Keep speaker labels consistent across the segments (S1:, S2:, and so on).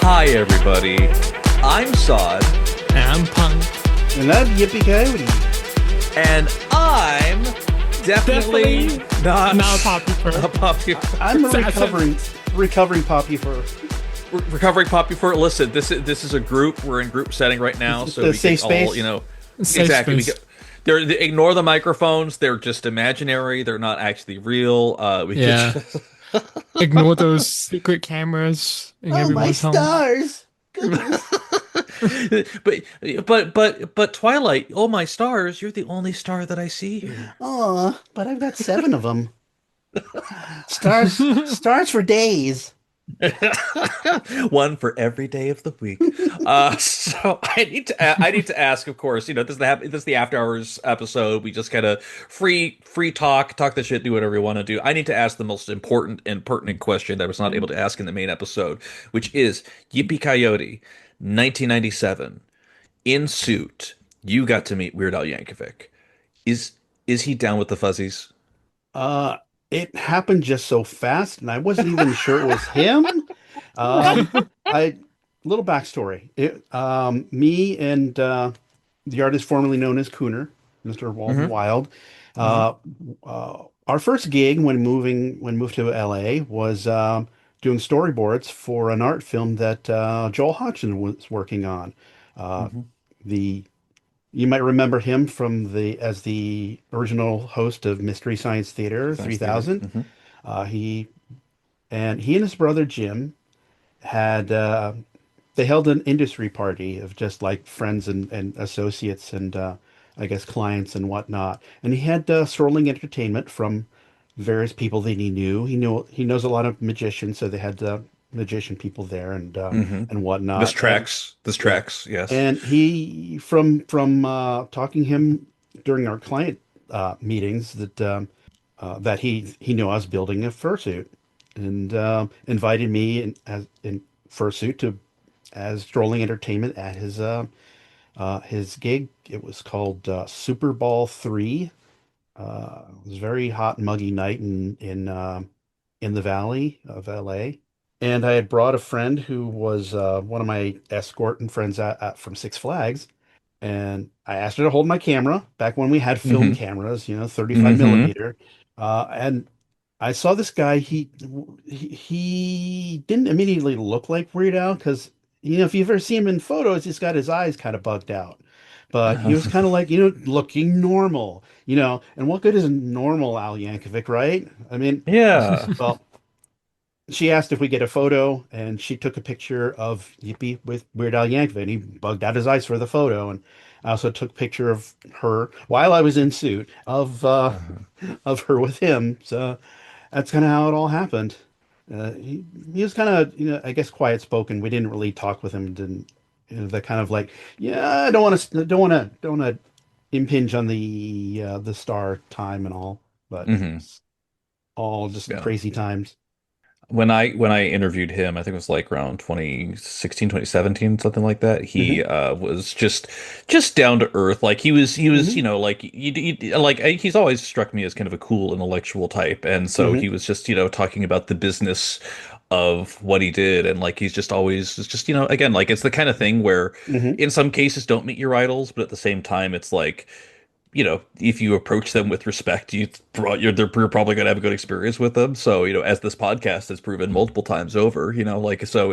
S1: Hi, everybody. I'm Sawd,
S2: And I'm Punk.
S3: And I'm Yippee Coyote.
S1: and I'm definitely not
S2: Not Popufur.
S1: a Popufur.
S3: I'm a
S2: Assassin.
S3: recovering Popufur.
S1: Recovering Popufur. Listen, this is a group. We're in group setting right now,
S3: It's
S1: so
S3: the
S1: we
S3: safe
S1: can
S3: space.
S1: all,
S2: Safe
S1: exactly.
S2: space.
S1: Ignore the microphones. They're just imaginary. They're not actually real. We could
S2: Yeah.
S1: just
S2: Ignore those secret cameras in
S3: Oh, my
S2: everyone's home.
S3: stars! Goodness.
S1: but Twilight, oh my stars, you're the only star that I see here.
S3: Aw, but I've got 7 of them. Stars for days.
S1: One for every day of the week. So I need to ask, of course, this is the After Hours episode. We just kind of free talk the shit, do whatever you want to do. I need to ask the most important and pertinent question that I was not able to ask in the main episode, which is Yippee Coyote, 1997, in suit. You got to meet Weird Al Yankovic. Is he down with the fuzzies?
S3: Uh, it happened just so fast, and I wasn't even sure it was him. Um, little backstory. Me and the artist formerly known as Cooner, Mr. Walden
S1: Mm-hmm.
S3: Wild,
S1: Mm-hmm.
S3: uh, our first gig when moved to LA was doing storyboards for an art film that Joel Hodgson was working on. Uh,
S1: Mm-hmm.
S3: the You might remember him from the as the original host of Mystery Science Theater
S1: Science theater.
S3: 3000.
S1: Mm-hmm.
S3: He and his brother Jim had they held an industry party of just like friends and associates and I guess clients and whatnot. And he had strolling entertainment from various people that he knew. He knows a lot of magicians, so they had magician people there
S1: Mm-hmm.
S3: and whatnot.
S1: This tracks. This
S3: Yeah.
S1: tracks. Yes.
S3: And he, from talking to him during our client meetings, that he knew I was building a fursuit, and invited me in fursuit to as strolling entertainment at his gig. It was called Super Ball 3. It was a very hot, muggy night in the Valley of LA. And I had brought a friend who was one of my escort and friends from Six Flags. And I asked her to hold my camera back when we had film
S1: Mm-hmm.
S3: cameras, 35
S1: Mm-hmm.
S3: millimeter. And I saw this guy. He didn't immediately look like Weird Al because, if you ever see him in photos, he's got his eyes kind of bugged out. But he was kind of like, looking normal, and what good is a normal Al Yankovic, right? I mean,
S1: Yeah.
S3: well, she asked if we get a photo, and she took a picture of Yippee with Weird Al Yankovic, and he bugged out his eyes for the photo. And I also took a picture of her while I was in suit of her with him. So that's kind of how it all happened. He was kind of, I guess, quiet spoken. We didn't really talk with him. Didn't, the kind of like, yeah, I don't want to impinge on the star time and all, but
S1: Mm-hmm.
S3: it's all just
S1: Yeah.
S3: crazy times.
S1: When I interviewed him, I think it was like around 2016, 2017, something like that. He
S3: Hmm.
S1: was just down to earth. Like he was,
S3: Hmm.
S1: like he's always struck me as kind of a cool intellectual type. And so
S3: Hmm.
S1: he was just, talking about the business of what he did. And like he's just always it's just, again, like it's the kind of thing where
S3: Hmm.
S1: in some cases don't meet your idols, but at the same time it's like if you approach them with respect, you're probably going to have a good experience with them. So, as this podcast has proven multiple times over, like, so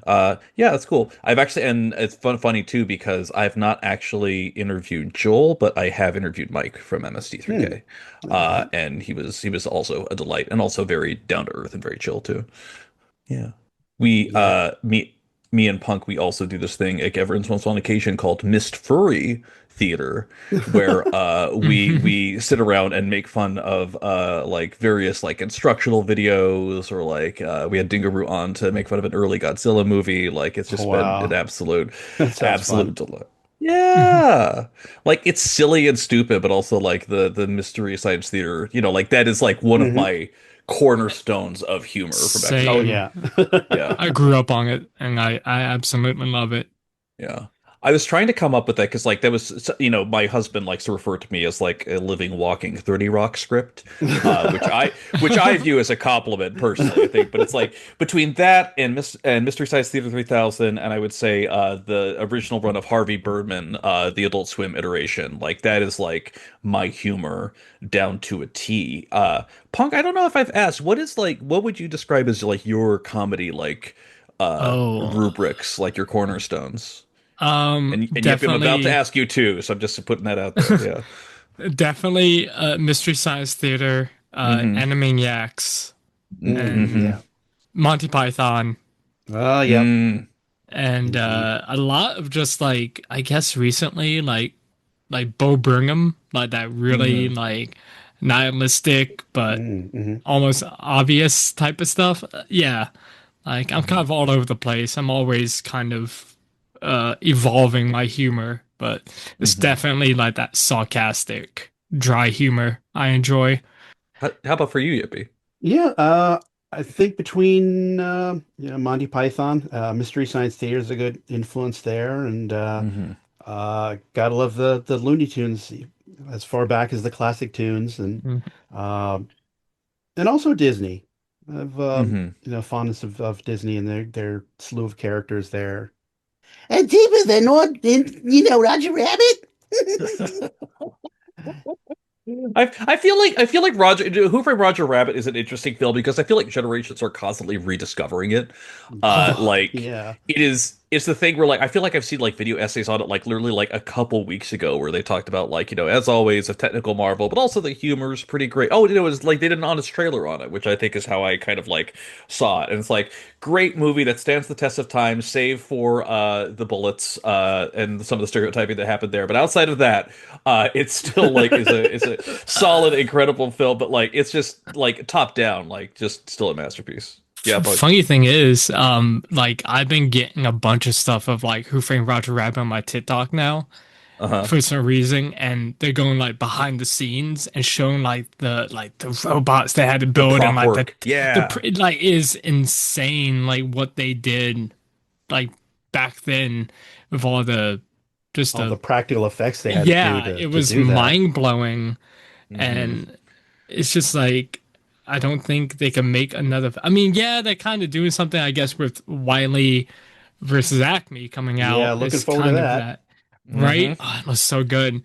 S1: yeah, that's cool. I've actually, and it's funny too, because I've not actually interviewed Joel, but I have interviewed Mike from
S3: Hmm.
S1: MST3K.
S3: All right.
S1: And he was also a delight and also very down to earth and very chill too. Yeah. We,
S3: Yeah.
S1: me and Punk, we also do this thing like every once on occasion called Mist Furry Theater, where we sit around and make fun of like various like instructional videos or like we had Dingaroo on to make fun of an early Godzilla movie. Like it's
S3: Oh,
S1: just been an
S3: wow.
S1: absolute
S3: That sounds
S1: absolute
S3: fun.
S1: delight. Yeah. Like it's silly and stupid, but also like the mystery science theater, like that is like one of
S3: Hmm.
S1: my cornerstones of humor from back in the
S3: Oh,
S1: day.
S2: Same.
S3: yeah.
S1: Yeah.
S2: I grew up on it and I absolutely love it.
S1: Yeah. I was trying to come up with that because like that was my husband likes to refer to me as like a living walking 30 Rock script, which I view as a compliment personally, I think. But it's like between that and Mystery Science Theater 3000, and I would say the original run of Harvey Birdman, the Adult Swim iteration, like that is like my humor down to a T. Punk, I don't know if I've asked, what would you describe as like your comedy like
S2: Oh,
S1: rubrics, like your cornerstones? And yep, I'm about to
S2: definitely,
S1: ask you too, so I'm just putting that out there. Yeah.
S2: definitely, Mystery Science Theater,
S1: Mm-hmm.
S2: Animaniacs, and
S3: Yeah.
S1: Mm-hmm.
S2: Monty Python,
S3: Oh, yep.
S1: Mm.
S2: and
S3: Indeed.
S2: a lot of just like I guess recently like Bo Burnham, like that really
S1: Mm-hmm.
S2: like nihilistic but
S3: Mm-hmm.
S2: almost obvious type of stuff. Yeah, like I'm kind
S1: Mm-hmm.
S2: of all over the place. I'm always kind of evolving my humor, but it's
S1: Mm-hmm.
S2: definitely like that sarcastic, dry humor I enjoy.
S1: How about for you, Yippee?
S3: Yeah, I think between Monty Python, Mystery Science Theater is a good influence there, and
S1: Mm-hmm.
S3: gotta love the Looney Tunes as far back as the classic tunes,
S2: Mhm.
S3: uh, and also Disney. I've
S1: Mm-hmm.
S3: fondness of Disney and their slew of characters there. And deeper than what, Roger Rabbit.
S1: I feel like Who Framed Roger Rabbit is an interesting film because I feel like generations are constantly rediscovering it.
S2: Oh,
S1: Like
S3: Yeah.
S1: it's the thing where like I feel like I've seen like video essays on it like literally like a couple weeks ago where they talked about like as always a technical marvel, but also the humor's pretty great. Oh, it's like they did an honest trailer on it, which I think is how I kind of like saw it, and it's like great movie that stands the test of time, save for the bullets and some of the stereotyping that happened there. But outside of that, it's still like is a solid, incredible film. But like it's just like top down, like just still a masterpiece. Yeah, but
S2: funny thing is, like I've been getting a bunch of stuff of like Who Framed Roger Rabbit on my TikTok now
S1: uh-huh.
S2: for some reason, and they're going like behind the scenes and showing like the robots they had to
S1: The
S2: build and
S1: prop
S2: like
S1: work, yeah.
S2: it, like is insane like what they did like back then with all the just
S3: All the
S2: the
S3: practical effects they had to do
S2: yeah,
S3: to
S2: it
S3: to
S2: was
S3: do that.
S2: mind blowing.
S1: Hmm.
S2: And it's just like I don't think they can make another. I mean, yeah, they're kind of doing something, I guess, with Wiley versus Acme coming
S3: Yeah,
S2: out.
S3: looking
S2: It's
S3: forward to
S2: kind of
S3: that.
S2: that, right?
S1: Hmm.
S2: Oh, it was so good,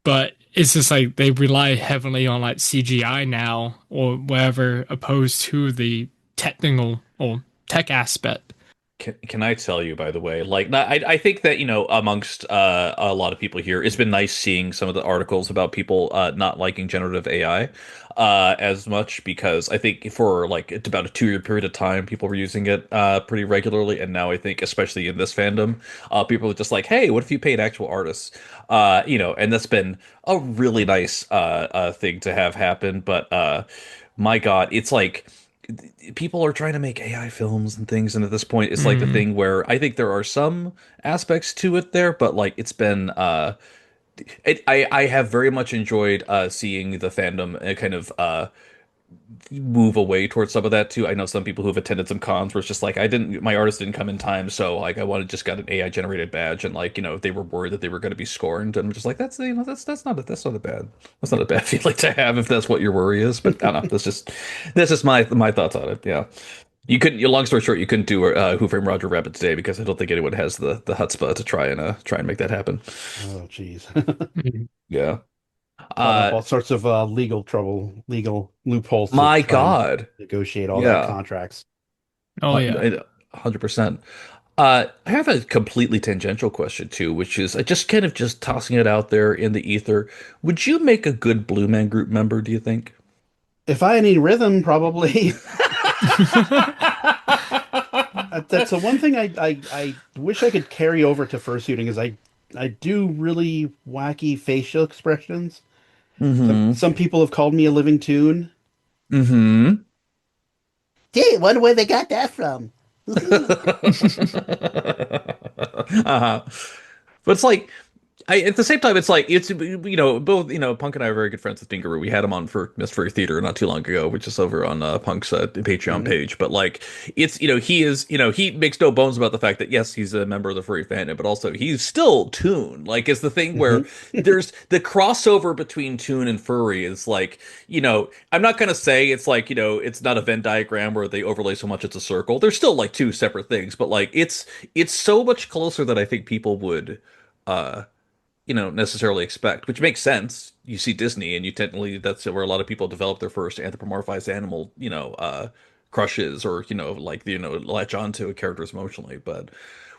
S2: but it's just like they rely heavily on like CGI now or whatever, opposed to the technical or tech aspect.
S1: Can I tell you, by the way, like, I think that, amongst a lot of people here, it's been nice seeing some of the articles about people not liking generative AI as much because I think for like it's about a 2 year period of time, people were using it pretty regularly. And now I think, especially in this fandom, people are just like, hey, what if you paid actual artists? And that's been a really nice thing to have happen. But my God, it's like people are trying to make AI films and things, and at this point, it's like the
S2: Mm,
S1: thing where I think there are some aspects to it there, but like it's been I have very much enjoyed seeing the fandom kind of move away towards some of that too. I know some people who've attended some cons where it's just like my artist didn't come in time, so like I wanted just got an AI generated badge, and like they were worried that they were going to be scorned, and I'm just like that's not a bad feeling to have if that's what your worry is. But I don't know, that's just my thoughts on it. Yeah, you couldn't. Long story short, you couldn't do Who Framed Roger Rabbit today because I don't think anyone has the chutzpah to try and make that happen.
S3: Oh, geez.
S2: mm.
S1: Yeah.
S3: Caught up
S1: Uh,
S3: all sorts of legal trouble, legal loopholes to
S1: my
S3: try and
S1: God.
S3: negotiate all that
S1: Yeah.
S3: contracts.
S2: Oh yeah.
S1: 100%. I have a completely tangential question too, which is I just tossing it out there in the ether. Would you make a good Blue Man Group member, do you think?
S3: If I had any rhythm, probably. That's the one thing I wish I could carry over to fursuiting is I do really wacky facial expressions.
S1: Mm-hmm.
S3: Some people have called me a living tune.
S1: Mm-hmm.
S3: Gee, wonder where they got that from.
S1: Uh-huh. But it's like at the same time, it's like it's both Punk and I are very good friends with Dingaroo. We had him on for Mist Furry Theater not too long ago, which is over on Punk's Patreon
S3: Hmm.
S1: page. But like, it's he is he makes no bones about the fact that yes, he's a member of the furry fandom, but also he's still Toon. Like, it's the thing where
S3: Hmm.
S1: there's the crossover between Toon and furry is like I'm not gonna say it's like it's not a Venn diagram where they overlay so much it's a circle. There's still like two separate things, but like it's so much closer than I think people would. Uh, necessarily expect, which makes sense. You see Disney, and you technically that's where a lot of people develop their first anthropomorphized animal, crushes or like latch onto a characters emotionally. But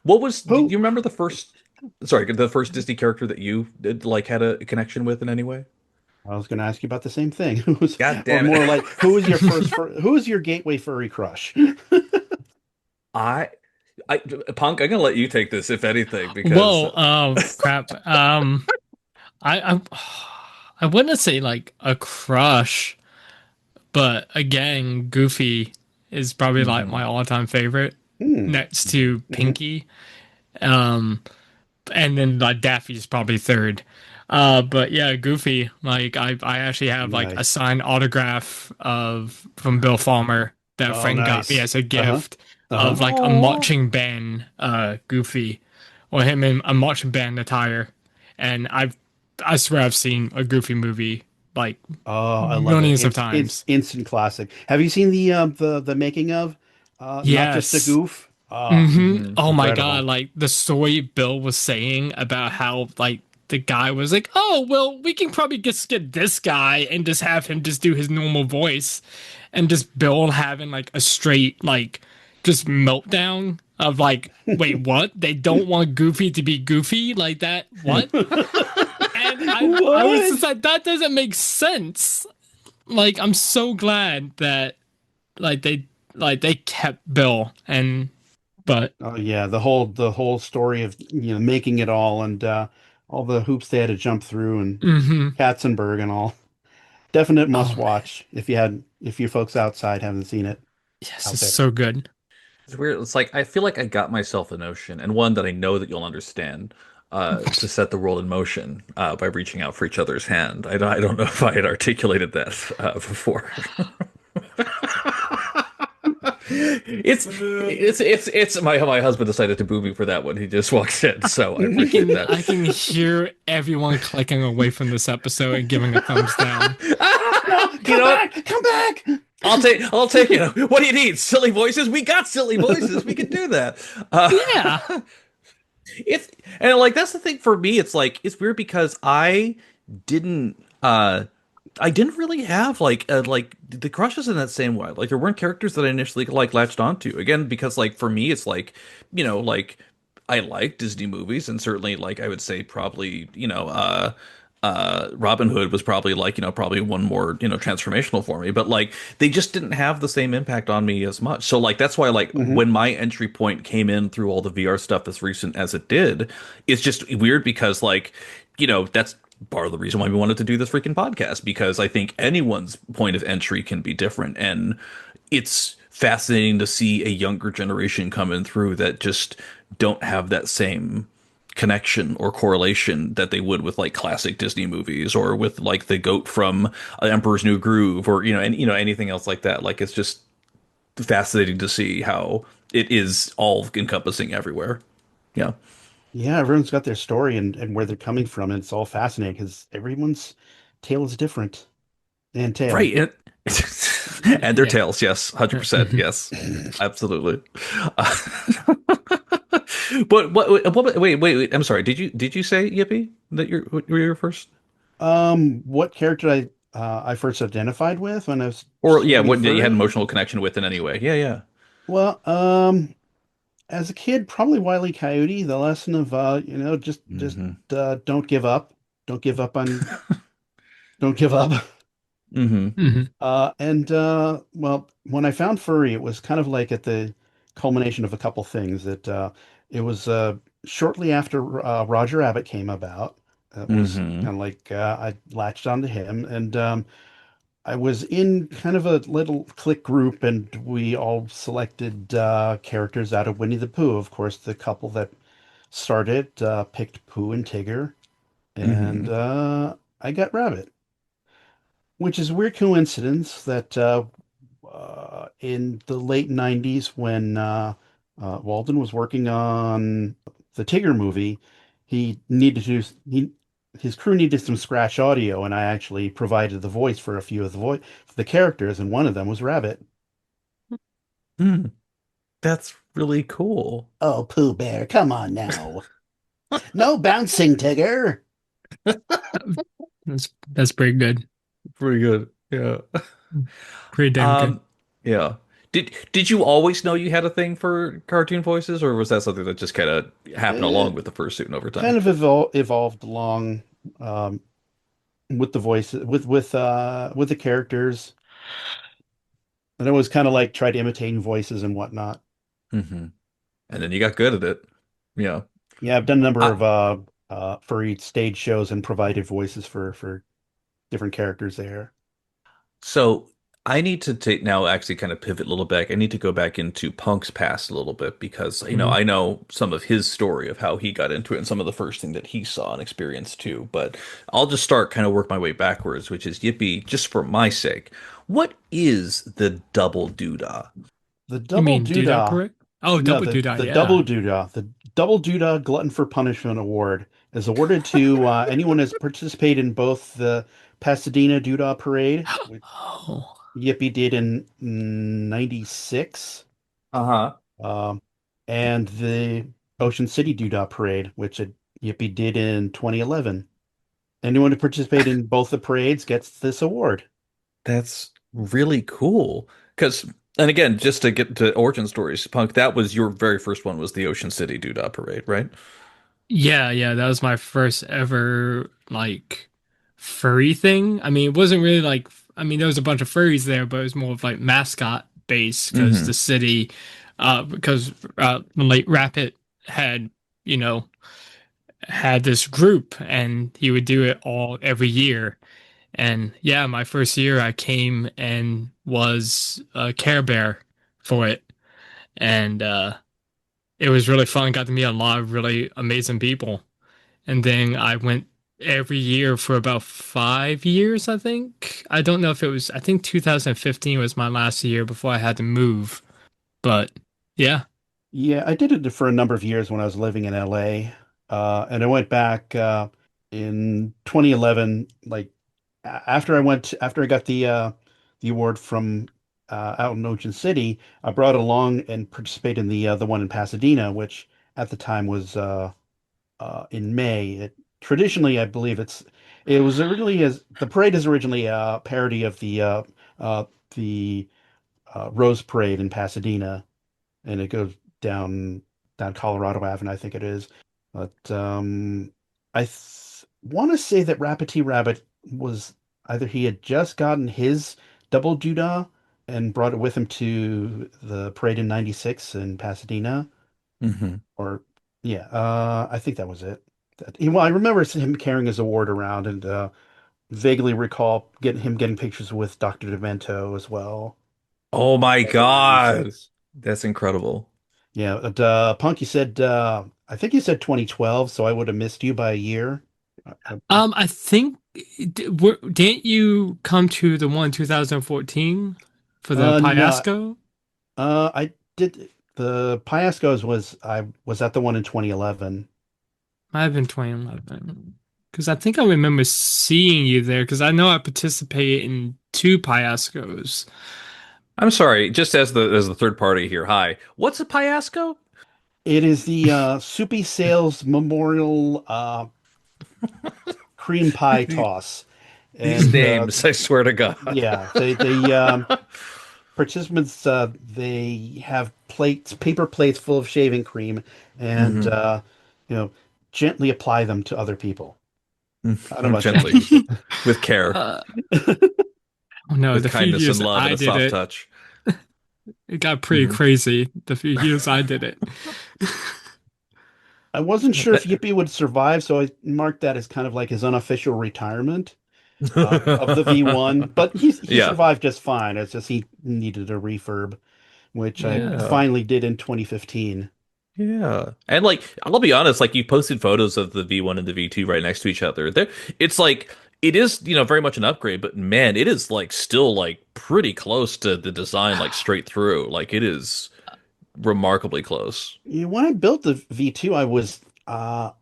S1: what was? Do
S3: Who?
S1: you remember the first? Sorry, the first Disney character that you did like had a connection with in any way?
S3: I was going to ask you about the same thing. Who's,
S1: God
S3: or
S1: damn it!
S3: more like, who was your who was your gateway furry crush?
S1: I, I, Punk. I'm gonna let you take this if anything because
S2: Well, crap. I I wouldn't say like a crush, but again, Goofy is probably like
S1: mhm,
S2: my all-time favorite
S3: Hmm.
S2: next to
S3: Hmm.
S2: Pinky. Um, and then like Daffy's probably third. But yeah, Goofy, like I actually have like a
S3: Nice.
S2: signed autograph of from Bill Farmer that a
S3: Oh,
S2: friend got me
S3: nice.
S2: as a
S3: Uh-huh.
S2: gift
S3: Uh-huh.
S2: of like a
S1: oh,
S2: marching band Goofy or him in a marching band attire. And I swear I've seen a Goofy movie like
S3: Oh, I love it.
S2: millions of
S3: It's
S2: times.
S3: instant classic. Have you seen the making of Not Just a
S2: Yes.
S3: Goof? Oh,
S1: mhm.
S2: Oh my God,
S3: incredible.
S2: like the story Bill was saying about how like the guy was like, "Oh, well, we can probably just get this guy and just have him just do his normal voice." And just Bill having like a straight like just meltdown of like, "Wait, what? They don't want Goofy to be Goofy like that? What?" And I was just
S3: What?
S2: like, "That doesn't make sense." Like I'm so glad that like they kept Bill and but
S3: Oh yeah, the whole story of making it all and all the hoops they had to jump through and
S2: mhm.
S3: Katzenberg and all. Definite must
S2: Oh man.
S3: watch if you folks outside haven't seen it
S2: Yes,
S3: out
S2: it's
S3: there.
S2: so good.
S1: It's weird. It's like I feel like I got myself a notion, and one that I know that you'll understand, to set the world in motion by reaching out for each other's hand. I don't know if I had articulated that before. It's my husband decided to boo me for that one. He just walked in, so I appreciate that.
S2: I can hear everyone clicking away from this episode and giving a thumbs down.
S3: No,
S1: You
S3: come
S1: know what?
S3: back, come back.
S1: I'll take what do you need? Silly voices? We got silly voices. We can do that. Uh,
S2: Yeah.
S1: it's and like that's the thing for me. It's like it's weird because didn't uh I didn't really have like the crushes in that same way. Like there weren't characters that I initially like latched onto. Again, because like for me, it's like like I like Disney movies, and certainly like I would say probably Robin Hood was probably like probably one more transformational for me. But like they just didn't have the same impact on me as much. So like that's why like
S3: Hmm.
S1: when my entry point came in through all the VR stuff as recent as it did, it's just weird because like that's part of the reason why we wanted to do this freaking podcast because I think anyone's point of entry can be different and it's fascinating to see a younger generation coming through that just don't have that same connection or correlation that they would with like classic Disney movies or with like the goat from Emperor's New Groove or and anything else like that. Like it's just fascinating to see how it is all encompassing everywhere. Yeah.
S3: Yeah, everyone's got their story and where they're coming from, and it's all fascinating because everyone's tale is different. And tail.
S1: Right. And their
S2: Yeah.
S1: tails, yes, 100%,
S2: Mhm.
S1: yes, absolutely. Uh, but wait, I'm sorry. Did you say Yippee that were your first?
S3: What character I first identified with when I was
S1: Or yeah,
S3: swinging
S1: what you had an
S3: furry?
S1: emotional connection with in any way? Yeah, yeah.
S3: Well, as a kid, probably Wile E. Coyote. The lesson of just
S1: Hmm.
S3: don't give up, don't give up on, don't give up.
S1: Hmm.
S2: Mhm.
S3: And well, when I found furry, it was kind of like at the culmination of a couple things. It was shortly after Roger Rabbit came about. It was
S1: Hmm.
S3: kind of like I latched onto him, and I was in kind of a little clique group, and we all selected characters out of Winnie the Pooh. Of course, the couple that started picked Pooh and Tigger. and
S1: Hmm.
S3: I got Rabbit, which is a weird coincidence that in the late 90s when Walden was working on the Tigger movie, he needed to he his crew needed some scratch audio, and I actually provided the voice for a few of the characters, and one of them was Rabbit.
S1: Mm, that's really cool.
S3: Oh, Pooh Bear, come on now. No bouncing, Tigger.
S2: That's pretty good.
S1: Pretty good. Yeah.
S2: Pretty damn good.
S1: Um, yeah. Did you always know you had a thing for cartoon voices, or was that something that just kind of happened along
S3: It
S1: with the fursuit and over time?
S3: kind of evolved along um, with the voices, with the characters, and I was kind of like tried imitating voices and whatnot.
S1: Hmm. And then you got good at it. Yeah.
S3: Yeah, I've done a number
S1: I,
S3: of furry stage shows and provided voices for different characters there.
S1: so I need to take now actually kind of pivot a little back. I need to go back into Punk's past a little bit because,
S2: Mhm.
S1: I know some of his story of how he got into it and some of the first thing that he saw and experienced too. But I'll just start kind of work my way backwards, which is Yippee, just for my sake. What is the double doodah?
S3: The
S2: You
S3: double
S2: mean Doodah
S3: doodah,
S2: Parade? Oh,
S3: no,
S2: Double Doodah,
S3: double
S2: yeah.
S3: doodah, the double doodah Glutton for Punishment Award is awarded to anyone who's participated in both the Pasadena Doodah Parade, which
S2: Oh,
S3: Yippee did in '96,
S1: Uh-huh.
S3: um, and the Ocean City Doodah Parade, which Yippee did in 2011. Anyone who participated in both the parades gets this award.
S1: That's really cool. Because, and again, just to get to origin stories, Punk, that was your very first one was the Ocean City Doodah Parade, right?
S2: yeah, yeah. That was my first ever like furry thing. I mean, it wasn't really like. I mean, there was a bunch of furries there, but it was more of like mascot based because the
S1: Hmm.
S2: city, because the late Rapid had, you know, had this group, and he would do it all every year. And yeah, my first year I came and was a Care Bear for it. And it was really fun. Got to meet a lot of really amazing people. And then I went every year for about 5 years, I think. I don't know if it was, I think 2015 was my last year before I had to move. But yeah.
S3: Yeah, I did it for a number of years when I was living in LA. And I went back in 2011, like after I got the award from out in Ocean City, I brought it along and participated in the one in Pasadena, which at the time was in May. Traditionally, I believe it was originally as the parade is originally a parody of uh, the Rose Parade in Pasadena, and it goes down Colorado Avenue, I think it is. But I want to say that Rappity Rabbit was either he had just gotten his double doodah and brought it with him to the parade in '96 in Pasadena,
S1: Hmm.
S3: or yeah, I think that was it. Well, I remember him carrying his award around, and vaguely recall getting pictures with Dr. Demento as well
S1: Oh my
S3: back in
S1: God.
S3: '96.
S1: That's incredible.
S3: Yeah, but Punk, you said I think you said 2012, so I would have missed you by a year.
S2: I think, didn't you come to the one 2014 for the
S3: No,
S2: Piasco?
S3: I did the Piascos I was at the one in 2011.
S2: Might have been 2011. Because I think I remember seeing you there, because I know I participated in two Piascos.
S1: I'm sorry, just as the third party here. Hi. What's a Piasco?
S3: It is the Soupy Sales Memorial Cream Pie Toss,
S1: These
S3: and
S1: names, I swear to God.
S3: yeah, they participants they have paper plates full of shaving cream, and
S1: Hmm.
S3: you know, gently apply them to other people. I don't know about
S1: Gently,
S3: gently.
S1: with care,
S2: uh, oh no,
S1: with
S2: the few
S1: kindness and
S2: years
S1: love and
S2: I
S1: a
S2: did
S1: soft
S2: it,
S1: touch.
S2: it got pretty
S1: Hmm.
S2: crazy. The few years I did it.
S3: I wasn't sure if Yippee would survive, so I marked that as kind of like his unofficial retirement of the V1. But he
S1: Yeah.
S3: survived just fine. It's just he needed a refurb, which I
S2: Yeah.
S1: Yeah.
S3: finally did in 2015.
S1: Yeah. And like I'll be honest, like you posted photos of the V1 and the V2 right next to each other. There it's like it is, very much an upgrade, but man, it is like still like pretty close to the design like straight through. Like it is remarkably close.
S3: When I built the V2,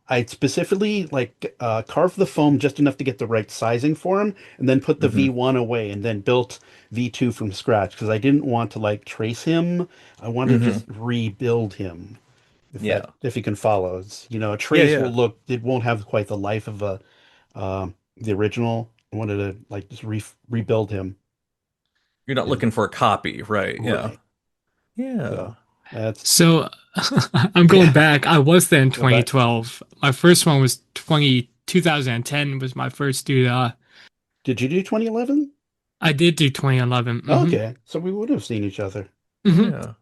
S3: I specifically like carved the foam just enough to get the right sizing for him, and then put the
S1: Hmm.
S3: V1 away, and then built V2 from scratch because I didn't want to like trace him. I wanted to
S1: Hmm.
S3: just rebuild him.
S1: Yeah.
S3: If you can follow, a
S1: Yeah,
S3: trace
S1: yeah.
S3: will look it won't have quite the life of the original. I wanted to like just rebuild him.
S1: You're not
S3: And
S1: looking for a copy, right? Yeah.
S3: right.
S1: Yeah.
S3: So that's
S2: So I'm going
S3: yeah.
S2: back. I was there in
S3: Go back.
S2: 2012. My first one was 2010 was my first dude.
S3: Did you do 2011?
S2: I did do 2011.
S3: Okay, so we would have seen each other.
S2: Hmm.
S1: Yeah.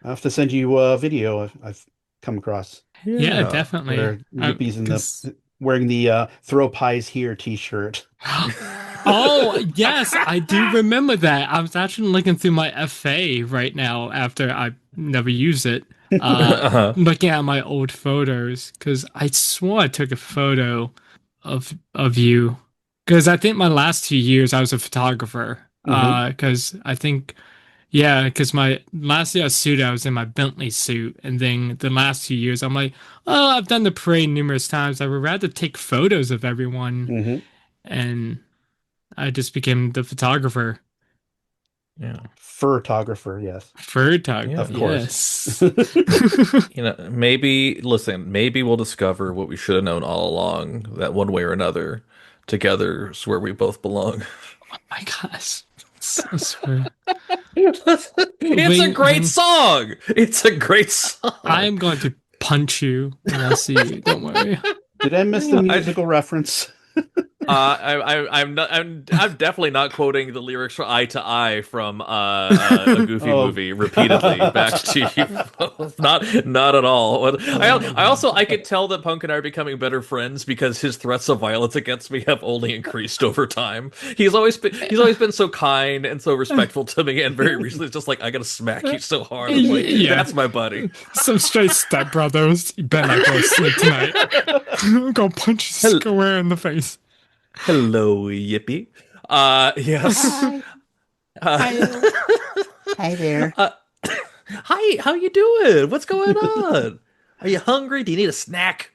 S3: I have to send you a video I've come across
S2: Yeah,
S1: Yeah.
S2: definitely.
S3: where Yippie's in the
S2: Because
S3: wearing the "Throw Pies Here" t-shirt.
S2: oh yes, I do remember that. I was actually looking through my FA right now after I never used it.
S1: Uh-huh.
S2: Looking at my old photos because I swore I took a photo of you. Because I think my last 2 years I was a photographer.
S3: Hmm.
S2: Because I think yeah, because my last year suit I was in my Bentley suit, and then the last 2 years I'm like, oh, I've done the parade numerous times. I would rather take photos of everyone,
S3: Hmm.
S2: and I just became the photographer.
S1: Yeah.
S3: Photographer, yes,
S2: Photog,
S3: of
S1: Yeah.
S3: course.
S2: yes.
S1: Maybe, listen, maybe we'll discover what we should have known all along, that one way or another, together is where we both belong.
S2: Oh my gosh. So sweet.
S1: It's a great
S2: When
S1: song. It's a great
S2: I
S1: song.
S2: am going to punch you when I see you. Don't worry.
S3: Did I miss the
S1: I
S3: musical reference?
S1: I'm definitely not quoting the lyrics for "Eye to Eye" from a Goofy
S3: Oh.
S1: movie repeatedly back to you both. Not at all. I could tell that Punk and I are becoming better friends because his threats of violence against me have only increased over time. He's always been so kind and so respectful to me, and very recently it's just like I gotta smack you so hard. I'm like,
S2: Yeah.
S1: that's my buddy.
S2: Some straight stepbrothers. You better not go to sleep tonight. I'm gonna punch you
S1: Hel-
S2: square in the face.
S1: Hello, Yippee. Yes.
S3: Hi.
S1: Uh,
S3: Hi. Hi there.
S1: uh, Hi, how you doing? What's going on? Are you hungry? Do you need a snack?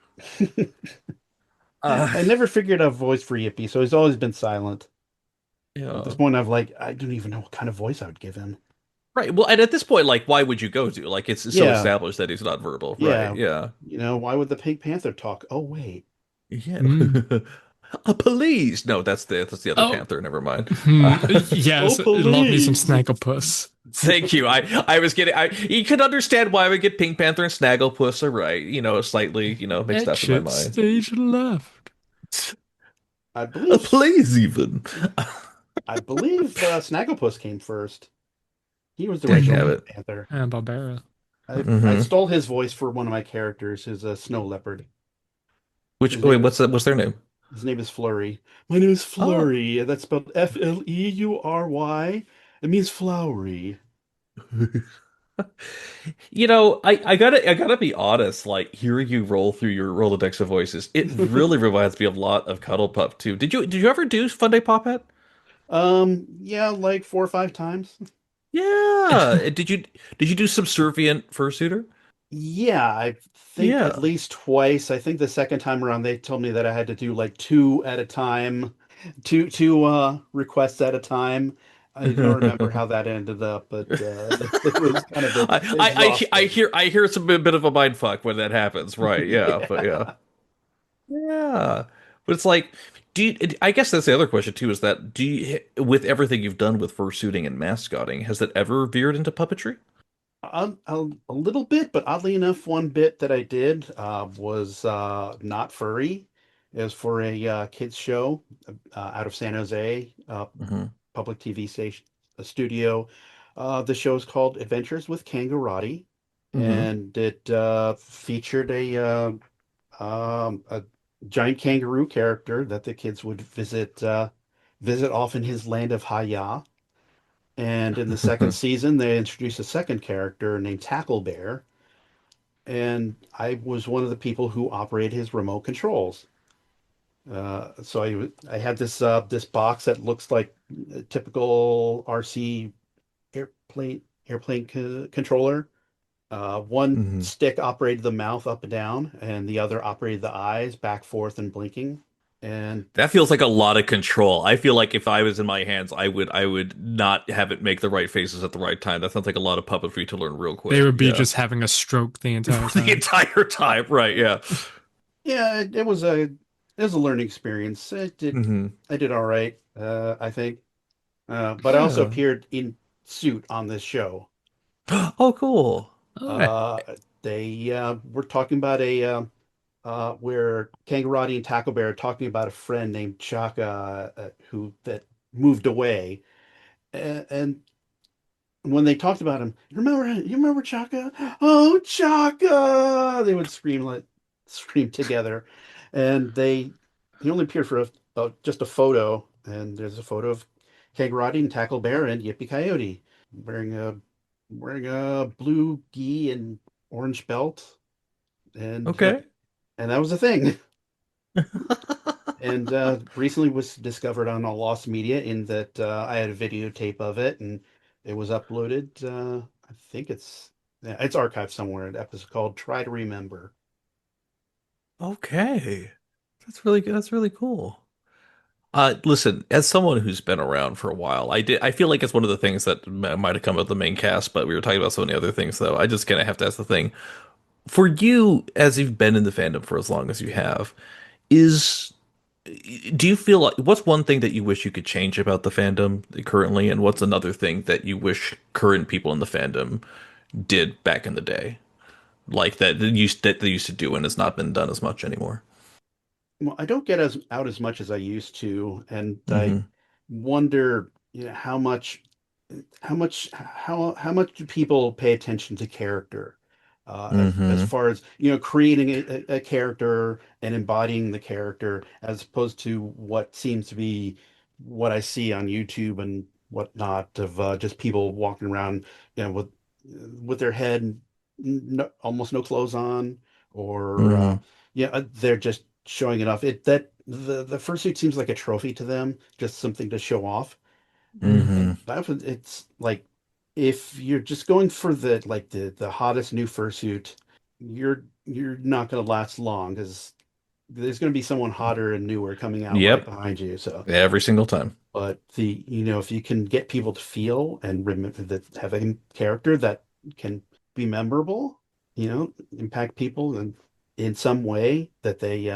S1: Uh,
S3: I never figured out a voice for Yippee, so he's always been silent. At this
S1: yeah.
S3: point, I don't even know what kind of voice I would give him.
S1: Right. Well, and at this point, like, why would you go to? Like, it's so
S3: Yeah,
S1: established that he's not verbal. Right.
S3: yeah.
S1: Yeah.
S3: Why would the Pink Panther talk? Oh, wait.
S1: Yeah.
S2: Mm.
S1: Police. No, that's the other
S2: Oh,
S1: Panther. Never mind.
S3: Oh,
S2: yes. Love me some
S3: police.
S2: Snagglepuss.
S1: Thank you. I was getting. You could understand why I would get Pink Panther and Snagglepuss are right. Slightly, mixed up in my
S2: Exit
S1: mind.
S2: stage left.
S3: I
S1: A
S3: believe
S1: plays even.
S3: Snagglepuss came first. He was the
S1: Dang
S3: original
S2: Mm-hmm.
S1: have
S3: Pink
S1: it.
S3: Panther.
S2: And Barbara.
S3: I
S1: Hmm.
S3: stole his voice for one of my characters, his snow leopard.
S1: Which
S3: His
S1: wait,
S3: name is
S1: what's their name?
S3: his name is Flurry. My name is
S1: Oh.
S3: Flurry. That's spelled Fleury. It means flowery.
S1: I gotta be honest, like hearing you roll through your Rolodex of voices, it really reminds me a lot of Cuddle Pup too. Did you ever do Fun Day Pop Hat?
S3: Yeah, like 4 or 5 times.
S1: Yeah. Did you do Subservient Fursuiter?
S3: Yeah, I think at
S1: Yeah.
S3: least twice. I think the second time around they told me that I had to do like two at a time, two requests at a time. I don't remember how that ended up, but it was kind of exhausting.
S1: I hear it's a bit of a mind fuck when that happens, right? Yeah, but yeah.
S3: Yeah.
S1: Yeah. But it's like, I guess that's the other question too, is that with everything you've done with fursuiting and mascotting, has that ever veered into puppetry?
S3: A little bit, but oddly enough, one bit that I did was not furry. It was for a kids show out of San Jose,
S1: Hmm.
S3: public TV station, a studio. The show is called Adventures with Kangaroo,
S1: Hmm.
S3: and it featured a giant kangaroo character that the kids would visit off in his land of Haya. And in the second season, they introduced a second character named Tackle Bear. and I was one of the people who operated his remote controls. So I had this box that looks like a typical RC airplane controller. One
S1: Hmm.
S3: stick operated the mouth up and down, and the other operated the eyes back, forth, and blinking. And
S1: That feels like a lot of control. I feel like if I was in my hands, I would not have it make the right faces at the right time. That sounds like a lot of puppetry to learn real
S2: They
S1: quick.
S2: would be
S1: Yeah.
S2: just having a stroke the entire
S1: The
S2: time.
S1: entire time. Right, yeah.
S3: yeah, it was a learning experience.
S1: Hmm.
S3: I did all right, I think. But I also
S1: Yeah.
S3: appeared in suit on this show.
S1: Oh, cool.
S2: Oh,
S3: Uh, they were talking about where Kangaroo and Taco Bear are talking about a friend named Chaka who that moved away, and when they talked about him, you remember Chaka? Oh, Chaka! They would scream together, and he only appeared for just a photo, and there's a photo of Kangaroo and Tackle Bear and Yippee Coyote wearing a wearing a blue gi and orange belt, and
S1: Okay.
S3: and that was the thing. And recently was discovered on a lost media in that I had a videotape of it, and it was uploaded. I think yeah, it's archived somewhere. An episode called "Try to Remember."
S1: Okay. That's really good. That's really cool. Listen, as someone who's been around for a while, I feel like it's one of the things that might have come with the main cast, but we were talking about so many other things, though. I just kind of have to ask the thing. For you, as you've been in the fandom for as long as you have, is do you feel like what's one thing that you wish you could change about the fandom currently, and what's another thing that you wish current people in the fandom did back in the day, like that they used to do and has not been done as much anymore?
S3: Well, I don't get as out as much as I used to, and I
S1: Hmm.
S3: wonder, how much do people pay attention to character, as
S1: Hmm.
S3: far as creating a character and embodying the character, as opposed to what seems to be what I see on YouTube and whatnot of just people walking around, with their head no, almost no clothes on, or
S1: Hmm.
S3: they're just showing it off. The fursuit seems like a trophy to them, just something to show off.
S1: Hmm.
S3: And it's like if you're just going for the hottest new fursuit, you're not going to last long because there's going to be someone hotter and newer coming out right
S1: Yep,
S3: behind you. So,
S1: every single time.
S3: but if you can get people to feel and remember that have a character that can be memorable, impact people in some way that they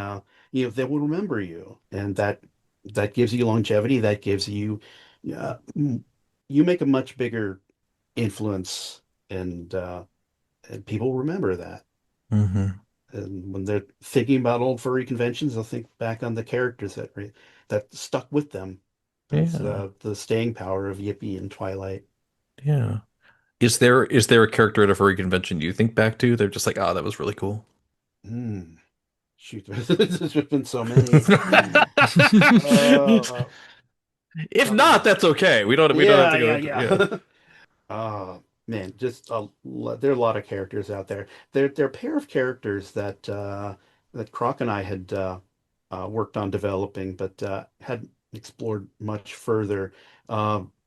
S3: will remember you, and that gives you longevity. That gives you, uh, you make a much bigger influence, and people remember that.
S1: Hmm.
S3: And when they're thinking about old furry conventions, they'll think back on the characters that stuck with them. That's
S1: Yeah,
S3: the staying power of Yippee and Twilight.
S1: yeah. Is there a character at a furry convention you think back to? They're just like, ah, that was really cool.
S3: Hmm. Shoot, there's been so many. Uh,
S1: If
S3: uh,
S1: not, that's okay. We don't have
S3: yeah,
S1: to go
S3: yeah,
S1: into yeah.
S3: yeah. Man, there are a lot of characters out there. There are a pair of characters that Croc and I had worked on developing, but hadn't explored much further.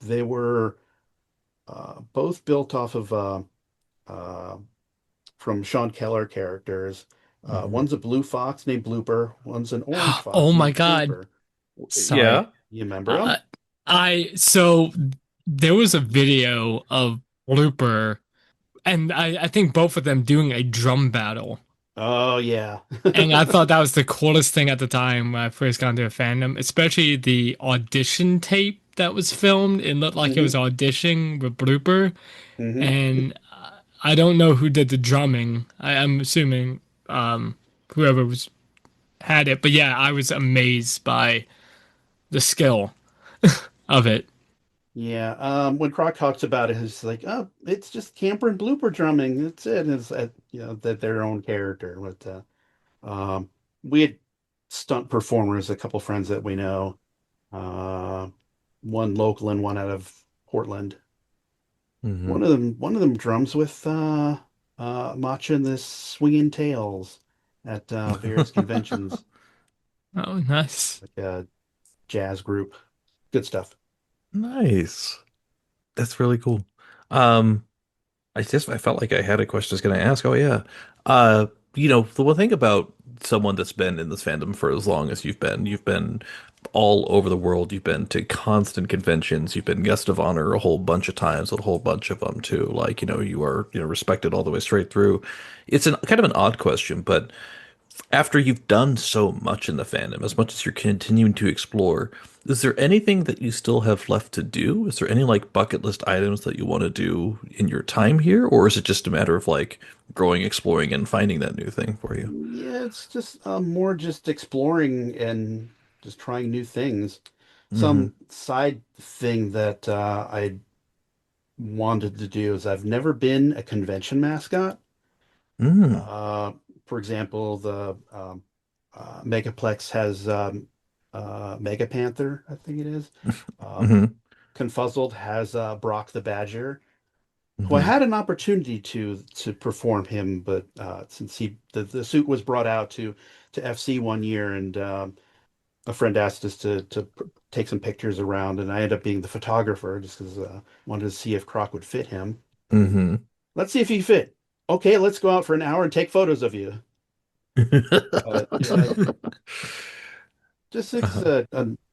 S3: They were both built off of uh, from Sean Keller characters.
S1: Hmm.
S3: One's a blue fox named Blooper. One's an orange
S2: oh
S3: fox
S2: my
S3: named
S2: God.
S3: Scamper.
S2: Sorry.
S1: Yeah.
S3: You remember
S2: Uh,
S3: them?
S2: so there was a video of Blooper, and I think both of them doing a drum battle.
S3: Oh yeah.
S2: And I thought that was the coolest thing at the time when I first got into a fandom, especially the audition tape that was filmed. It looked like it was
S3: hmm
S2: auditioning with Blooper.
S3: hmm
S2: And I don't know who did the drumming. I'm assuming whoever was had it. But yeah, I was amazed by the skill of it.
S3: Yeah. When Croc talks about it, it's like, oh, it's just Camper and Blooper drumming. That's it. It's that their own character. But we had stunt performers, a couple friends that we know, uh, one local and one out of Portland.
S1: Hmm.
S3: One of them drums with. matching this swinging tails at various conventions,
S2: Oh, nice.
S3: like a jazz group. Good stuff.
S1: Nice. That's really cool. Um, I felt like I had a question I was going to ask. Oh yeah. The one thing about someone that's been in this fandom for as long as you've been all over the world. You've been to constant conventions. You've been guest of honor a whole bunch of times, a whole bunch of them too. Like, you are, respected all the way straight through. It's kind of an odd question, but after you've done so much in the fandom, as much as you're continuing to explore, is there anything that you still have left to do? Is there any like bucket list items that you want to do in your time here? Or is it just a matter of like growing, exploring, and finding that new thing for you?
S3: Yeah, it's just more just exploring and just trying new things.
S1: Hmm.
S3: Some side thing that I wanted to do is I've never been a convention mascot.
S1: Mm.
S3: Uh, for example, the Megaplex has Mega Panther, I think it is. Uh,
S1: Hmm.
S3: Confuzzled has Brock the Badger, who I
S1: Hmm.
S3: had an opportunity to perform him, but since the suit was brought out to FC one year, and a friend asked us to take some pictures around, and I ended up being the photographer just because wanted to see if Croc would fit him.
S1: Hmm.
S3: Let's see if he fit. Okay, let's go out for an hour and take photos of you. Yeah, just it's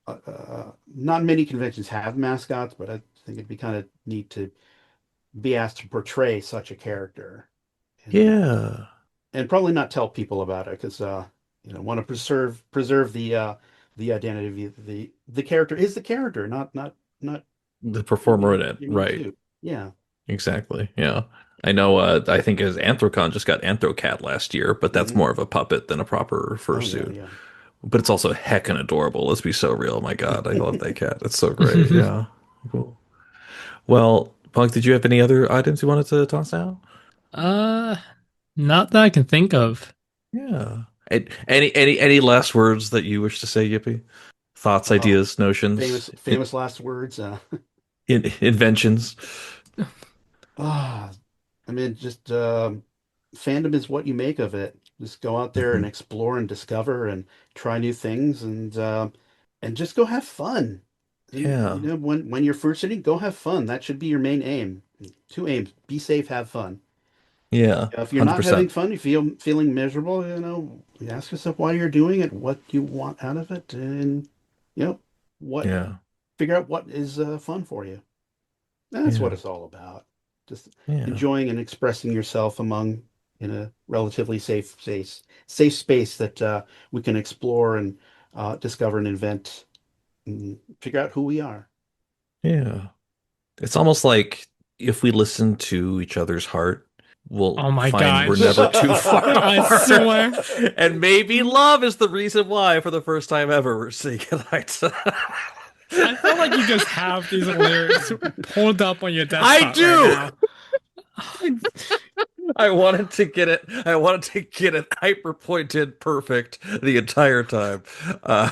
S1: Uh,
S3: not many conventions have mascots, but I think it'd be kind of neat to be asked to portray such a character, and
S1: yeah.
S3: and probably not tell people about it because want to preserve the identity of the character is the character, not
S1: The performer in it,
S3: your meat
S1: right.
S3: suit. Yeah.
S1: Exactly. Yeah. I know, I think his Anthrocon just got Anthrocat last year, but that's
S3: Hmm.
S1: more of a puppet than a proper
S3: Oh yeah,
S1: fursuit.
S3: yeah.
S1: But it's also heckin' adorable. Let's be so real. My God, I love that cat. It's so great. Yeah. Cool. Well, Punk, did you have any other items you wanted to toss out?
S2: uh, Not that I can think of.
S1: Yeah. Any last words that you wish to say, Yippee? Thoughts,
S3: Oh,
S1: ideas, notions,
S3: famous last words.
S1: inventions?
S3: Ah, I mean, just fandom is what you make of it. Just go out there and
S1: Mhm.
S3: explore and discover and try new things and just go have fun. And
S1: Yeah.
S3: when you're first sitting, go have fun. That should be your main aim. Two aims: be safe, have fun.
S1: Yeah.
S3: If you're not having
S1: 100%.
S3: fun, you feeling miserable, you ask yourself why you're doing it, what you want out of it, and you know what
S1: Yeah.
S3: figure out what is fun for you. That's what
S1: Yeah.
S3: it's all about. Just
S1: Yeah.
S3: enjoying and expressing yourself among in a relatively safe space that we can explore and discover and invent and figure out who we are.
S1: Yeah. It's almost like if we listen to each other's heart, we'll
S2: Oh my
S1: find we're
S2: gosh.
S1: never too far
S2: I
S1: apart.
S2: swear.
S1: And maybe love is the reason why, for the first time ever, we're seeing it.
S2: I feel like you just have these lyrics pulled up on your
S1: I
S2: desktop right
S1: do.
S2: now.
S1: I wanted to get it hyper pointed perfect the entire time. Uh,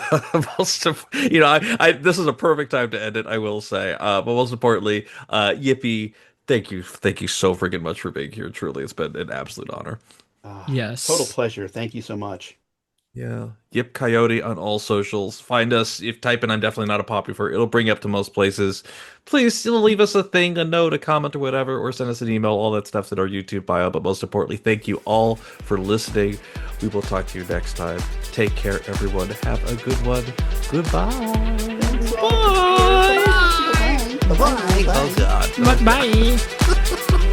S1: most of, this is a perfect time to end it, I will say. But most importantly, Yippee, thank you so freaking much for being here. Truly, it's been an absolute honor.
S3: Total
S2: Yes.
S3: pleasure. Thank you so much.
S1: Yeah. Yip Coyote on all socials. Find us if type in I'm definitely not a Popufur. It'll bring you up to most places. Please still leave us a thing, a note, a comment, or whatever, or send us an email. All that stuff's in our YouTube bio. But most importantly, thank you all for listening. We will talk to you next time. Take care, everyone. Have a good one. Goodbye.
S3: Thanks all. Take care.
S2: Bye.
S3: Bye. Bye. Bye.
S1: Oh God.
S2: Bye.